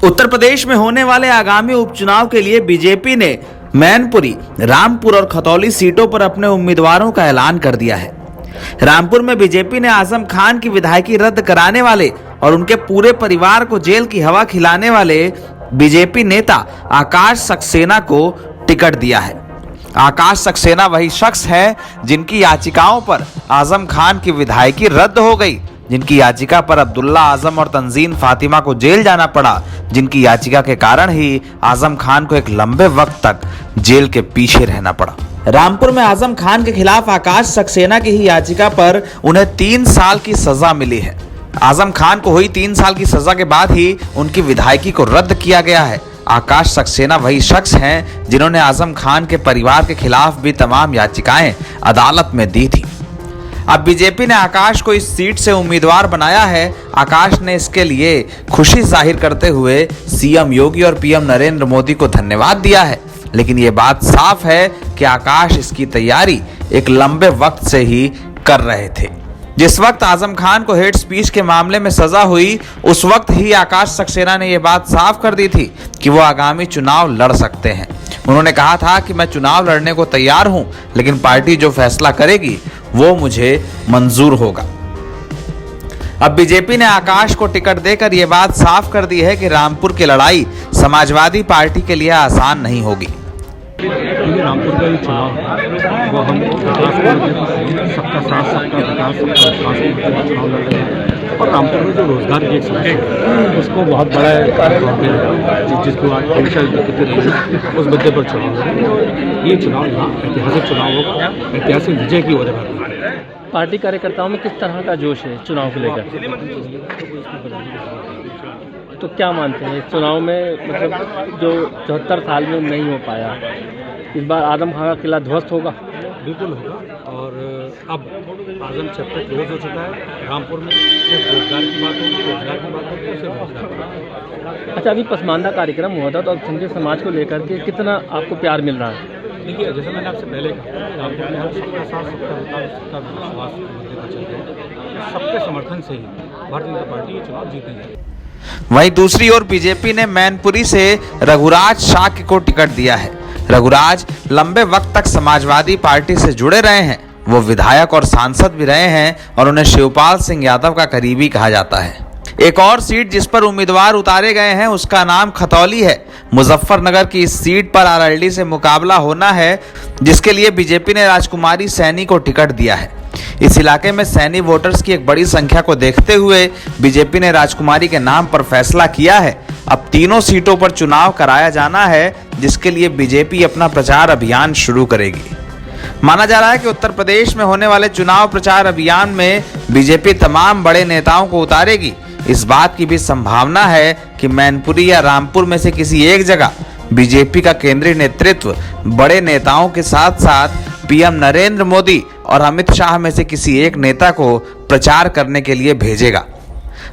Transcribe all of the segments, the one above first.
उत्तर प्रदेश में होने वाले आगामी उपचुनाव के लिए बीजेपी ने मैनपुरी, रामपुर और खतौली सीटों पर अपने उम्मीदवारों का ऐलान कर दिया है। रामपुर में बीजेपी ने आजम खान की विधायकी रद्द कराने वाले और उनके पूरे परिवार को जेल की हवा खिलाने वाले बीजेपी नेता आकाश सक्सेना को टिकट दिया है। आकाश सक्सेना वही शख्स है जिनकी याचिकाओं पर आजम खान की विधायकी रद्द हो गई, जिनकी याचिका पर अब्दुल्ला आजम और तंजीन फातिमा को जेल जाना पड़ा, जिनकी याचिका के कारण ही आजम खान को एक लंबे वक्त तक जेल के पीछे रहना पड़ा। रामपुर में आजम खान के खिलाफ आकाश सक्सेना की ही याचिका पर उन्हें 3 साल की सजा मिली है। आजम खान को हुई 3 साल की सजा के बाद ही उनकी विधायकी को रद्द किया गया है। आकाश सक्सेना वही शख्स हैं जिन्होंने आजम खान के परिवार के खिलाफ भी तमाम याचिकाएं अदालत में दी थी। अब बीजेपी ने आकाश को इस सीट से उम्मीदवार बनाया है। आकाश ने इसके लिए खुशी जाहिर करते हुए सीएम योगी और पीएम नरेंद्र मोदी को धन्यवाद दिया है। लेकिन ये बात साफ है कि आकाश इसकी तैयारी एक लंबे वक्त से ही कर रहे थे। जिस वक्त आजम खान को हेट स्पीच के मामले में सजा हुई, उस वक्त ही आकाश सक्सेना ने यह बात साफ कर दी थी कि वो आगामी चुनाव लड़ सकते हैं। उन्होंने कहा था कि मैं चुनाव लड़ने को तैयार हूं, लेकिन पार्टी जो फैसला करेगी वो मुझे मंजूर होगा। अब बीजेपी ने आकाश को टिकट देकर यह बात साफ कर दी है कि रामपुर की लड़ाई समाजवादी पार्टी के लिए आसान नहीं होगी। रामपुर का ये चुनाव वो हम सबका साथ, सबका विकास, सबका विकास का चुनाव लड़ रहे हैं। और रामपुर में जो रोजगार की एक समस्या है उसको बहुत बड़ा जिसको आज हमेशा दिक्कतें रही उस मुद्दे पर चुनाव लड़ रहे हैं। ये चुनाव यहाँ ऐतिहासिक चुनाव होगा, ऐतिहासिक विजय की वजह है। पार्टी कार्यकर्ताओं में किस तरह का जोश है चुनाव को लेकर? तो क्या मानते हैं इस चुनाव में, मतलब जो 74 साल में नहीं हो पाया, इस बार आजम खान का किला ध्वस्त होगा? बिल्कुल होगा। और अब आजम चैप्टर क्लोज हो चुका है। रामपुर में सिर्फ रोजगार की बात होगी, रोजगार की बात होगी, सिर्फ रोजगार की बात। अच्छा, अभी पसमानदा कार्यक्रम हुआ था तो अल्पसंख्यक समाज को लेकर के कितना आपको प्यार मिल रहा है? देखिए, जैसे मैंने आपसे पहले कहा, रामपुर में हम सबका साथ, सबका विकास, सबका विश्वास मुद्दे पर चल रहे हैं। सबके समर्थन से ही भारतीय जनता पार्टी ये चुनाव जीतेगी। वहीं दूसरी ओर बीजेपी ने मैनपुरी से रघुराज शाक्य को टिकट दिया है। रघुराज लंबे वक्त तक समाजवादी पार्टी से जुड़े रहे हैं। वो विधायक और सांसद भी रहे हैं और उन्हें शिवपाल सिंह यादव का करीबी कहा जाता है। एक और सीट जिस पर उम्मीदवार उतारे गए हैं उसका नाम खतौली है। मुजफ्फरनगर की इस सीट पर आरएलडी से मुकाबला होना है, जिसके लिए बीजेपी ने राजकुमारी सैनी को टिकट दिया है। इस इलाके में सैनी वोटर्स की एक बड़ी संख्या को देखते हुए बीजेपी ने राजकुमारी के नाम पर फैसला किया है। अब तीनों सीटों पर चुनाव कराया जाना है, जिसके लिए बीजेपी अपना प्रचार अभियान शुरू करेगी। माना जा रहा है कि उत्तर प्रदेश में होने वाले चुनाव प्रचार अभियान में बीजेपी तमाम बड़े नेताओं को उतारेगी। इस बात की भी संभावना है कि मैनपुरी या रामपुर में से किसी एक जगह बीजेपी का केंद्रीय नेतृत्व बड़े नेताओं के साथ साथ पीएम नरेंद्र मोदी और अमित शाह में से किसी एक नेता को प्रचार करने के लिए भेजेगा।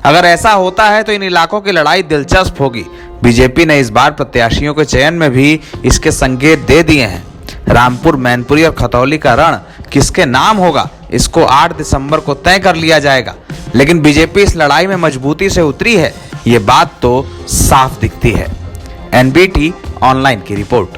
अगर ऐसा होता है तो इन इलाकों की लड़ाई दिलचस्प होगी। बीजेपी ने इस बार प्रत्याशियों के चयन में भी इसके संकेत दे दिए हैं। रामपुर, मैनपुरी और खतौली का रण किसके नाम होगा, इसको 8 दिसंबर को तय कर लिया जाएगा। लेकिन बीजेपी इस लड़ाई में मजबूती से उतरी है, ये बात तो साफ दिखती है। एनबीटी ऑनलाइन की रिपोर्ट।